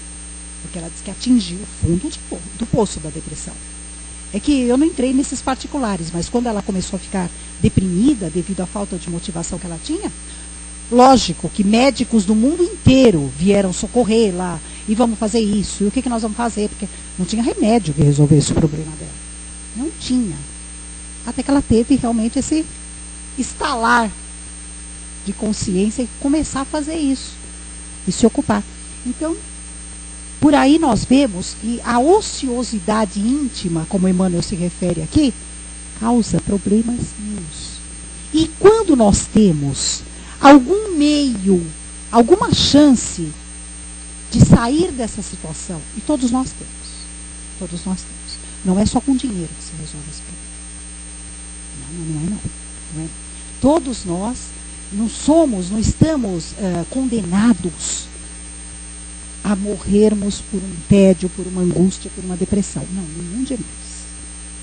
Porque ela disse que atingiu o fundo do poço da depressão. É que eu não entrei nesses particulares, mas quando ela começou a ficar deprimida devido à falta de motivação que ela tinha, lógico que médicos do mundo inteiro vieram socorrer lá, e vamos fazer isso, e o que nós vamos fazer? Porque não tinha remédio que resolvesse o problema dela. Não tinha. Até que ela teve realmente esse estalar de consciência e começar a fazer isso, e se ocupar. Então, por aí nós vemos que a ociosidade íntima, como Emmanuel se refere aqui, causa problemas meus. E quando nós temos algum meio, alguma chance de sair dessa situação, e todos nós temos, não é só com dinheiro que se resolve esse problema. Não é. Todos nós não estamos condenados a morrermos por um tédio, por uma angústia, por uma depressão. Não,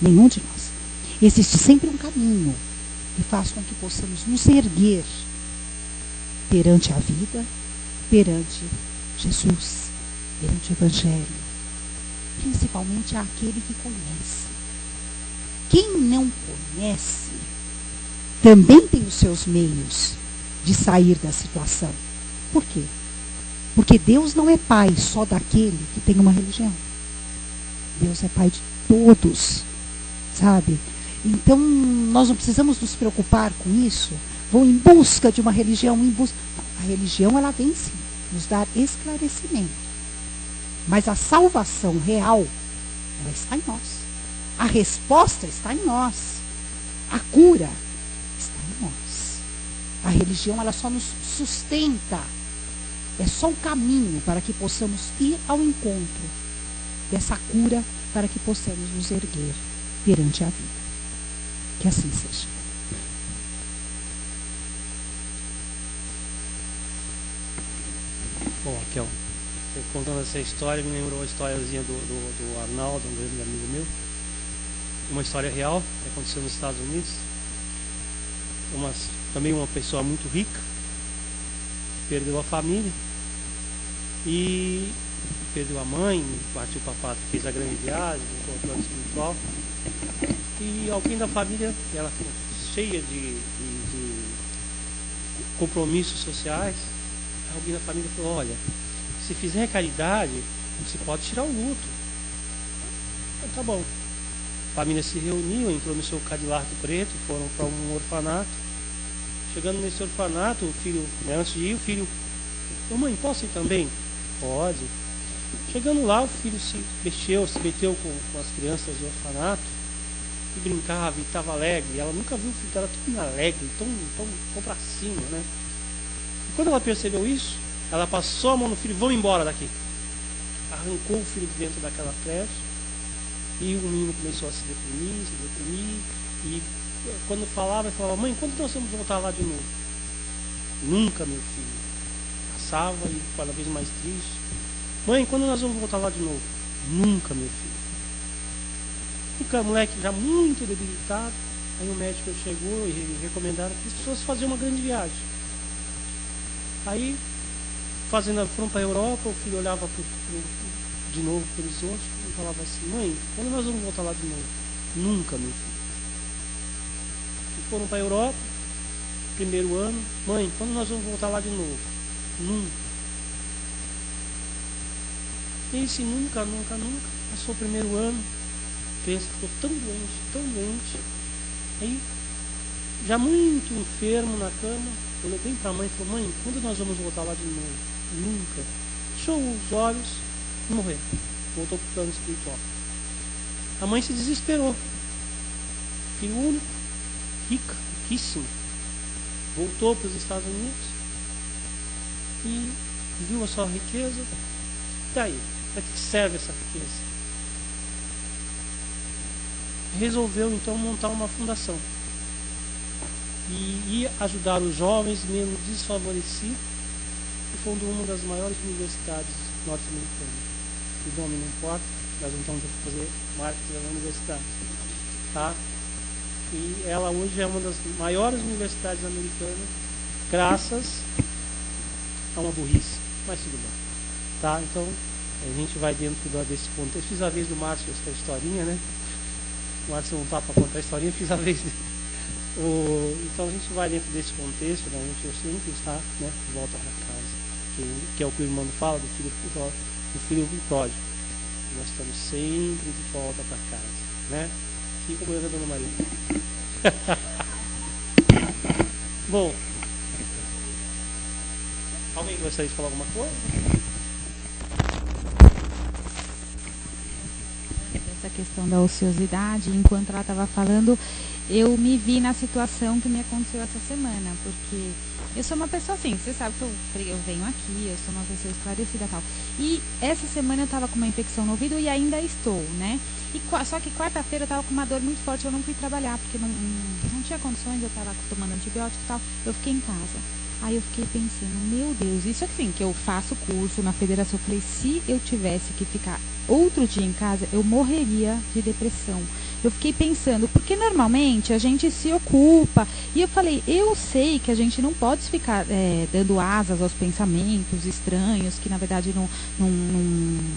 nenhum de nós. Existe sempre um caminho que faz com que possamos nos erguer perante a vida, perante Jesus, perante o Evangelho, principalmente àquele que conhece. Quem não conhece também tem os seus meios de sair da situação. Por quê? Porque Deus não é pai só daquele que tem uma religião. Deus é pai de todos, sabe? Então, nós não precisamos nos preocupar com isso. Vão em busca de uma religião, A religião, ela vem sim, nos dar esclarecimento. Mas a salvação real, ela está em nós. A resposta está em nós. A cura está em nós. A religião, ela só nos sustenta. É só o caminho para que possamos ir ao encontro dessa cura, para que possamos nos erguer perante a vida. Que assim seja. Bom, Raquel, você contando essa história, me lembrou a historiazinha do Arnaldo, um grande amigo meu. Uma história real, que aconteceu nos Estados Unidos. Também uma pessoa muito rica, perdeu a família e perdeu a mãe, partiu para a pátria, fez a grande viagem, voltou ao plano espiritual. E alguém da família, ela cheia de compromissos sociais, alguém da família falou: olha, se fizer caridade, você pode tirar o luto. Então, tá bom. A família se reuniu, entrou no seu Cadillac preto, foram para um orfanato. Chegando nesse orfanato, o filho, antes de ir, o filho: mãe, posso ir também? Pode. Chegando lá, o filho se meteu com as crianças do orfanato e brincava e estava alegre. Ela nunca viu o filho dela tão alegre, tão para cima, né? E quando ela percebeu isso, ela passou a mão no filho: vamos embora daqui. Arrancou o filho de dentro daquela creche e o menino começou a se deprimir. E quando falava, ele falava: mãe, quando nós vamos voltar lá de novo? Nunca, meu filho. Passava e cada vez mais triste. Mãe, quando nós vamos voltar lá de novo? Nunca, meu filho. O moleque já muito debilitado. Aí o médico chegou e recomendaram que as pessoas faziam uma grande viagem. Aí, foram para a Europa, o filho olhava de novo para o horizonte e falava assim: mãe, quando nós vamos voltar lá de novo? Nunca, meu filho. E foram para a Europa, primeiro ano: mãe, quando nós vamos voltar lá de novo? Nunca. E esse nunca. Passou o primeiro ano, a criança ficou tão doente. Aí, já muito enfermo na cama, olhou bem para a mãe e falou: mãe, quando nós vamos voltar lá de novo? Nunca. Fechou os olhos e morreu. Voltou para o plano espiritual. A mãe se desesperou. Filho único, riquíssimo. Voltou para os Estados Unidos e viu a sua riqueza. E daí? Para que serve essa riqueza? Resolveu então montar uma fundação e ajudar os jovens menos desfavorecidos, e fundou uma das maiores universidades norte-americanas. O nome não importa, nós não estamos fazer marketing da universidade, tá? E ela hoje é uma das maiores universidades americanas, graças a uma burrice, mas tudo bem, tá? Então a gente vai dentro desse contexto. Fiz a vez do Márcio essa historinha, né? o Márcio não está para contar a historinha, eu fiz a vez dele. Então a gente vai dentro desse contexto, né? A gente sempre está, né, de volta para casa, que é o que o irmão fala do filho pródigo. Nós estamos sempre de volta para casa, né? Assim como eu e a Dona Maria. Bom, alguém gostaria de falar alguma coisa? Essa questão da ociosidade, enquanto ela estava falando, eu me vi na situação que me aconteceu essa semana, porque eu sou uma pessoa assim, você sabe que eu venho aqui, eu sou uma pessoa esclarecida e tal. E essa semana eu estava com uma infecção no ouvido e ainda estou, né? Só que quarta-feira eu estava com uma dor muito forte, eu não fui trabalhar, porque não tinha condições, eu estava tomando antibiótico e tal, eu fiquei em casa. Aí eu fiquei pensando, meu Deus, isso assim, que eu faço curso na federação, eu falei, se eu tivesse que ficar outro dia em casa, eu morreria de depressão. Eu fiquei pensando, porque normalmente a gente se ocupa, e eu falei, eu sei que a gente não pode ficar dando asas aos pensamentos estranhos, que na verdade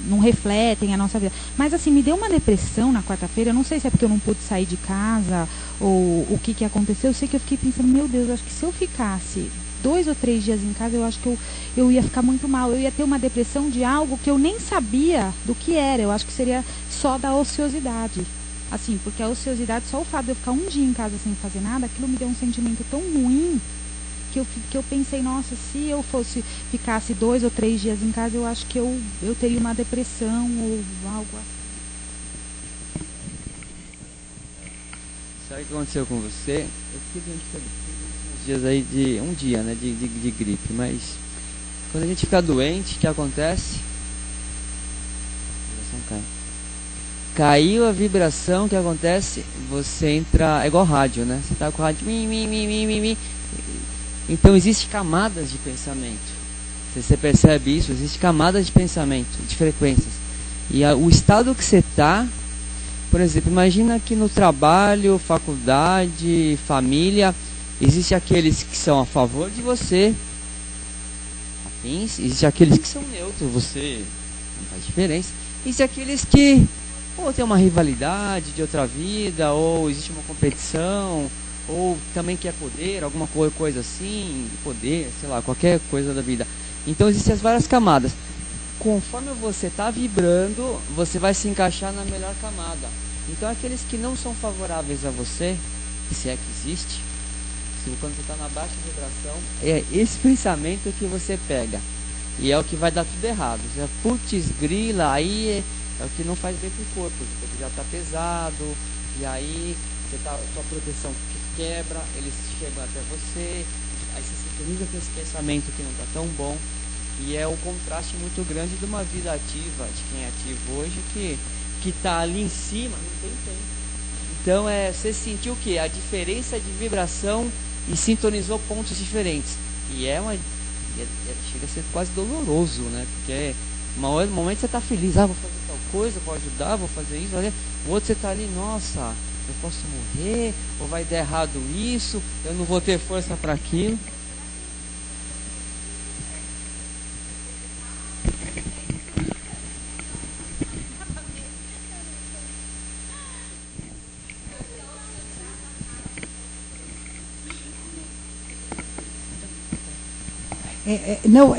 não refletem a nossa vida. Mas assim, me deu uma depressão na quarta-feira, eu não sei se é porque eu não pude sair de casa, ou o que aconteceu, eu sei que eu fiquei pensando, meu Deus, acho que se eu ficasse 2 ou 3 dias em casa, eu acho que eu ia ficar muito mal. Eu ia ter uma depressão de algo que eu nem sabia do que era. Eu acho que seria só da ociosidade. Assim, porque a ociosidade, só o fato de eu ficar um dia em casa sem fazer nada, aquilo me deu um sentimento tão ruim que eu pensei, nossa, se eu ficasse 2 ou 3 dias em casa, eu acho que eu teria uma depressão ou algo assim. Sabe o que aconteceu com você? Eu fiquei doente também. Dias aí de um dia, né, de gripe, mas quando a gente fica doente, o que acontece? A vibração caiu a vibração, o que acontece? Você entra, é igual rádio, né? Você tá com o rádio, então existe camadas de pensamento. Você percebe isso? Existe camadas de pensamento, de frequências. E o estado que você tá, por exemplo, imagina que no trabalho, faculdade, família, existem aqueles que são a favor de você, afins, existem aqueles que são neutros, você não faz diferença. Existem aqueles que ou tem uma rivalidade de outra vida, ou existe uma competição, ou também quer poder, alguma coisa assim, poder, sei lá, qualquer coisa da vida. Então existem as várias camadas. Conforme você está vibrando, você vai se encaixar na melhor camada. Então aqueles que não são favoráveis a você, se é que existe, quando você está na baixa vibração, é esse pensamento que você pega. E é o que vai dar tudo errado. Você, putz, grila, aí é o que não faz bem pro corpo. O corpo já está pesado, e aí sua proteção quebra, eles chegam até você, aí você sintoniza com esse pensamento que não está tão bom. E é um contraste muito grande de uma vida ativa, de quem é ativo hoje, que está ali em cima, não tem tempo. Então você sentiu o quê? A diferença de vibração e sintonizou pontos diferentes. E chega a ser quase doloroso, né? Porque no momento você está feliz, vou fazer tal coisa, vou ajudar, vou fazer isso, o outro você está ali, nossa, eu posso morrer, ou vai dar errado isso, eu não vou ter força para aquilo.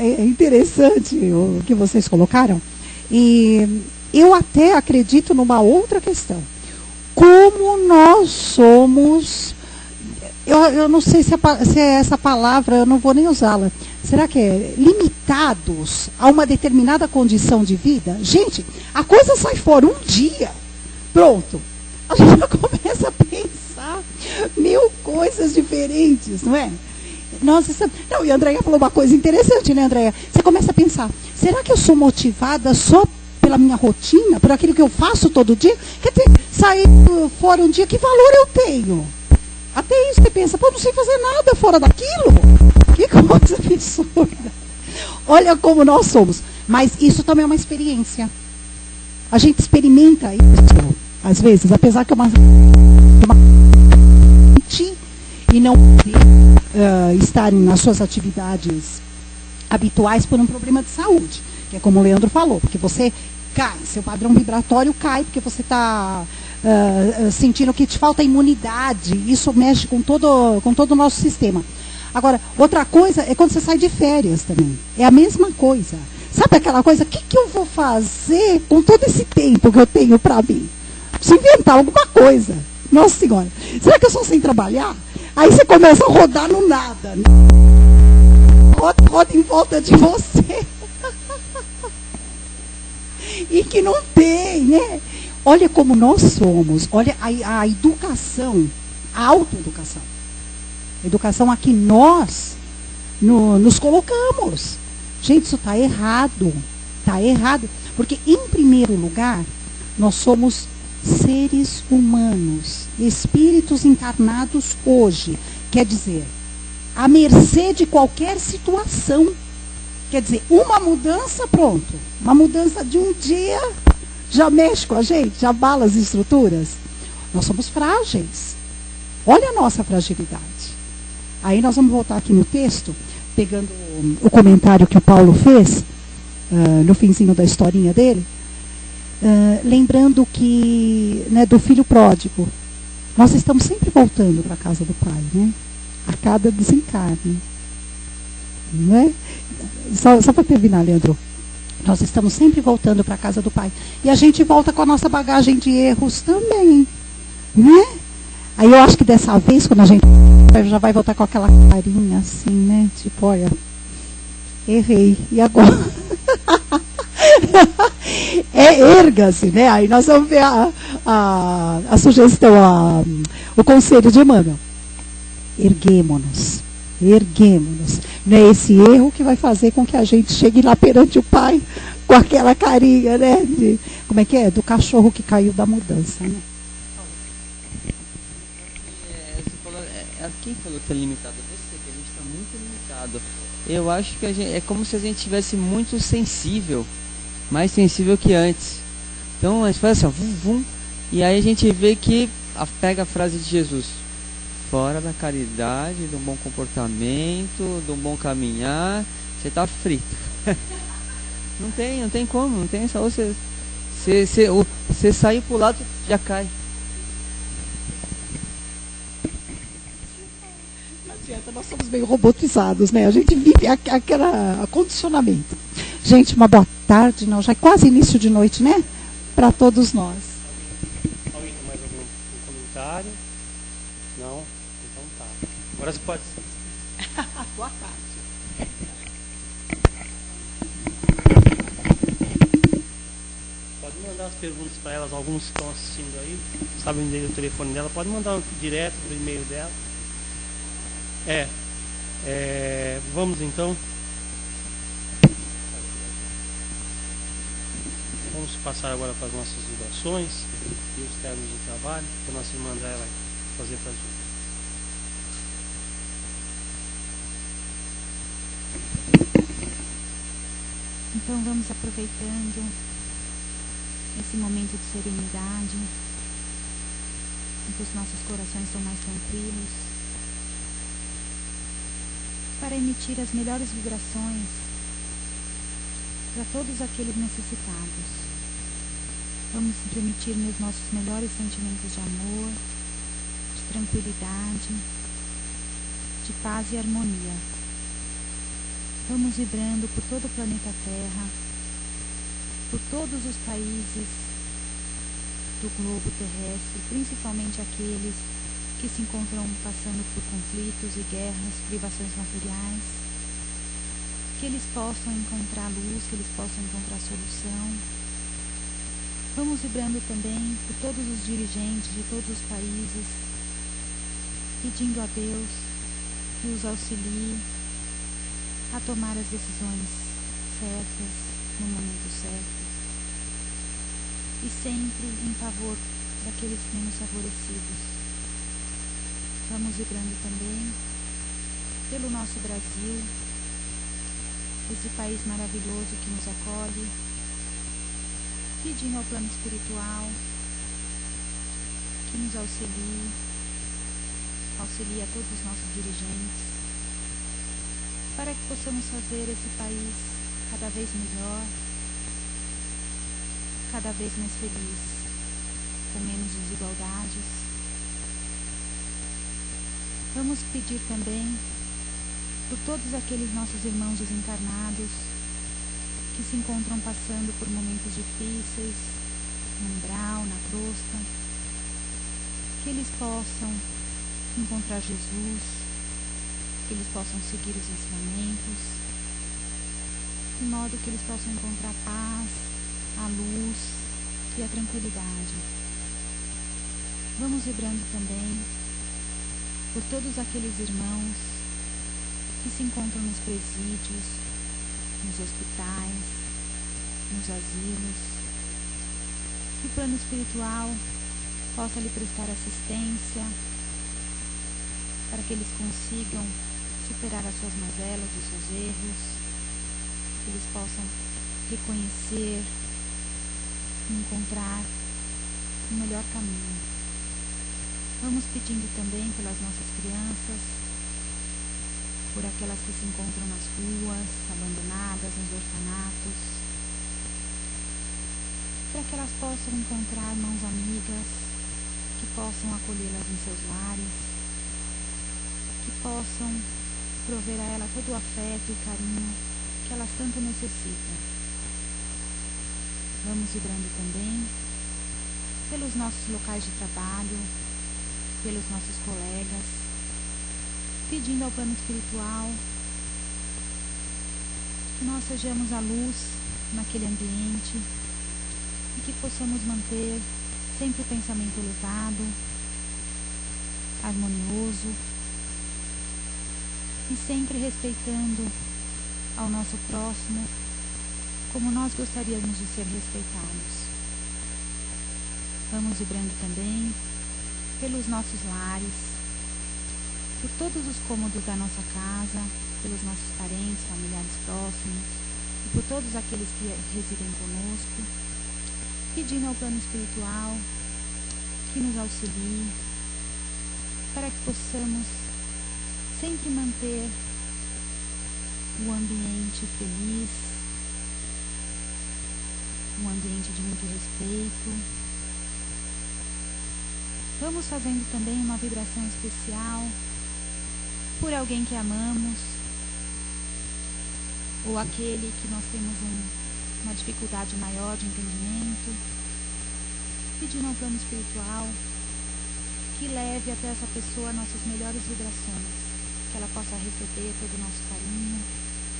É interessante o que vocês colocaram. E eu até acredito numa outra questão. Como nós somos... Eu não sei se é essa palavra, eu não vou nem usá-la. Será que é limitados a uma determinada condição de vida? Gente, a coisa sai fora um dia. Pronto. A gente já começa a pensar 1000 coisas diferentes, não é? Nossa, não, e a Andréia falou uma coisa interessante, né, Andréia? Você começa a pensar, será que eu sou motivada só pela minha rotina, por aquilo que eu faço todo dia? Quer dizer, sair fora um dia, que valor eu tenho? Até isso você pensa, pô, não sei fazer nada fora daquilo. Que coisa absurda. Olha como nós somos. Mas isso também é uma experiência. A gente experimenta isso, às vezes, apesar que é uma e não estarem nas suas atividades habituais por um problema de saúde, que é como o Leandro falou, porque você cai, seu padrão vibratório cai, porque você está sentindo que te falta imunidade. Isso mexe com todo o nosso sistema. Agora, outra coisa é quando você sai de férias também. É a mesma coisa. Sabe aquela coisa, o que eu vou fazer com todo esse tempo que eu tenho para mim? Preciso inventar alguma coisa. Nossa Senhora, será que eu sou sem trabalhar? Aí você começa a rodar no nada. Né? Roda em volta de você. E que não tem, né? Olha como nós somos. Olha a educação, a autoeducação. A educação a que nós nos colocamos. Gente, isso está errado. Está errado. Porque, em primeiro lugar, nós somos seres humanos, espíritos encarnados hoje. Quer dizer, à mercê de qualquer situação. Quer dizer, uma mudança, pronto. Uma mudança de um dia já mexe com a gente, já abala as estruturas. Nós somos frágeis. Olha a nossa fragilidade. Aí nós vamos voltar aqui no texto, pegando o comentário que o Paulo fez, no finzinho da historinha dele, lembrando que, né, do filho pródigo, nós estamos sempre voltando para a casa do pai, né? A cada desencarne. Não é? Só para terminar, Leandro. Nós estamos sempre voltando para a casa do pai. E a gente volta com a nossa bagagem de erros também. Né? Aí eu acho que dessa vez, quando a gente já vai voltar com aquela carinha assim, né? Tipo, olha, errei. E agora? Erga-se, né? Aí nós vamos ver a sugestão, o conselho de Emmanuel. Erguemo-nos. Erguemos-nos. Não é esse erro que vai fazer com que a gente chegue lá perante o pai com aquela carinha, né? Como é que é? Do cachorro que caiu da mudança, né? Quem falou que é limitado? É você, que a gente está muito limitado. Eu acho que é como se a gente tivesse muito sensível, mais sensível que antes. Então a gente faz assim, ó, vum, vum, e aí a gente vê que pega a frase de Jesus: fora da caridade, do bom comportamento, do bom caminhar, você está frito. Não tem como, não tem só você sair pro lado, já cai. Não adianta, nós somos meio robotizados, né? A gente vive aquele condicionamento. Gente, uma boa tarde, não, já é quase início de noite, né? Para todos nós. Alguém tem mais algum comentário? Não? Então tá. Agora você pode. Boa tarde. Pode mandar as perguntas para elas, alguns que estão assistindo aí, sabem o telefone dela, pode mandar direto do e-mail dela. Vamos então. Vamos passar agora para as nossas vibrações e os termos de trabalho, que a nossa irmã Andréia vai fazer para a gente. Então vamos aproveitando esse momento de serenidade, em que os nossos corações estão mais tranquilos, para emitir as melhores vibrações para todos aqueles necessitados. Vamos transmitir os nossos melhores sentimentos de amor, de tranquilidade, de paz e harmonia. Vamos vibrando por todo o planeta Terra, por todos os países do globo terrestre, principalmente aqueles que se encontram passando por conflitos e guerras, privações materiais, que eles possam encontrar luz, que eles possam encontrar solução. Vamos vibrando também por todos os dirigentes de todos os países, pedindo a Deus que os auxilie a tomar as decisões certas, no momento certo, e sempre em favor daqueles menos favorecidos. Vamos vibrando também pelo nosso Brasil, esse país maravilhoso que nos acolhe, pedindo ao plano espiritual que nos auxilie a todos os nossos dirigentes, para que possamos fazer esse país cada vez melhor, cada vez mais feliz. com menos desigualdades. Vamos pedir também por todos aqueles nossos irmãos desencarnados que se encontram passando por momentos difíceis, no umbral, na crosta, que eles possam encontrar Jesus, que eles possam seguir os ensinamentos, de modo que eles possam encontrar a paz, a luz e a tranquilidade. Vamos vibrando também por todos aqueles irmãos que se encontram nos presídios, nos hospitais, nos asilos, que o plano espiritual possa lhe prestar assistência para que eles consigam superar as suas mazelas, os seus erros, que eles possam reconhecer e encontrar um melhor caminho. Vamos pedindo também pelas nossas crianças, por aquelas que se encontram nas ruas, abandonadas, nos orfanatos, para que elas possam encontrar mãos amigas, que possam acolhê-las em seus lares, que possam prover a ela todo o afeto e carinho que elas tanto necessitam. Vamos vibrando também pelos nossos locais de trabalho, pelos nossos colegas, pedindo ao plano espiritual que nós sejamos a luz naquele ambiente e que possamos manter sempre o pensamento elevado, harmonioso e sempre respeitando ao nosso próximo como nós gostaríamos de ser respeitados. Vamos vibrando também pelos nossos lares, por todos os cômodos da nossa casa, pelos nossos parentes, familiares próximos e por todos aqueles que residem conosco, pedindo ao plano espiritual que nos auxilie para que possamos sempre manter o ambiente feliz, um ambiente de muito respeito. Vamos fazendo também uma vibração especial por alguém que amamos, ou aquele que nós temos uma dificuldade maior de entendimento, pedindo ao plano espiritual que leve até essa pessoa nossas melhores vibrações, que ela possa receber todo o nosso carinho,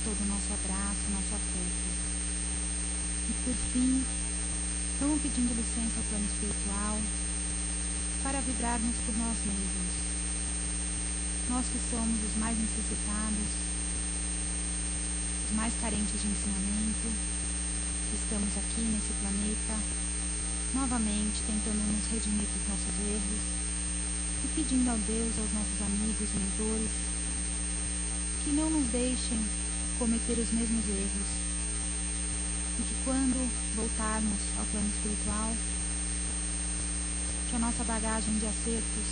todo o nosso abraço, nosso afeto. E por fim, vamos pedindo licença ao plano espiritual para vibrarmos por nós mesmos. Nós que somos os mais necessitados, os mais carentes de ensinamento, que estamos aqui nesse planeta, novamente tentando nos redimir dos nossos erros e pedindo ao Deus, aos nossos amigos, mentores, que não nos deixem cometer os mesmos erros e que quando voltarmos ao plano espiritual, que a nossa bagagem de acertos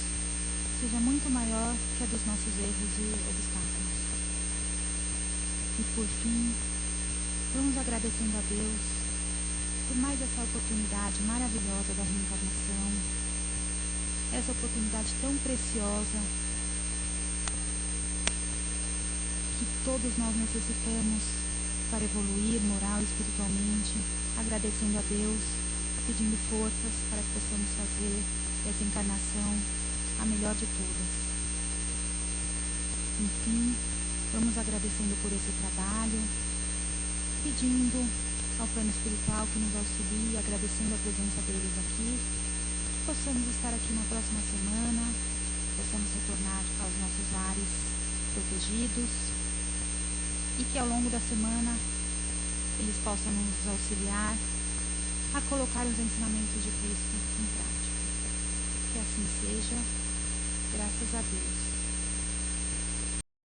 seja muito maior que a dos nossos erros e obstáculos. E por fim, vamos agradecendo a Deus por mais essa oportunidade maravilhosa da reencarnação, essa oportunidade tão preciosa que todos nós necessitamos para evoluir moral e espiritualmente, agradecendo a Deus, pedindo forças para que possamos fazer dessa encarnação a melhor de todas. Enfim, vamos agradecendo por esse trabalho, pedindo ao plano espiritual que nos auxilie, agradecendo a presença deles aqui, que possamos estar aqui na próxima semana, possamos retornar aos nossos lares protegidos e que ao longo da semana eles possam nos auxiliar a colocar os ensinamentos de Cristo em prática. Que assim seja, graças a Deus.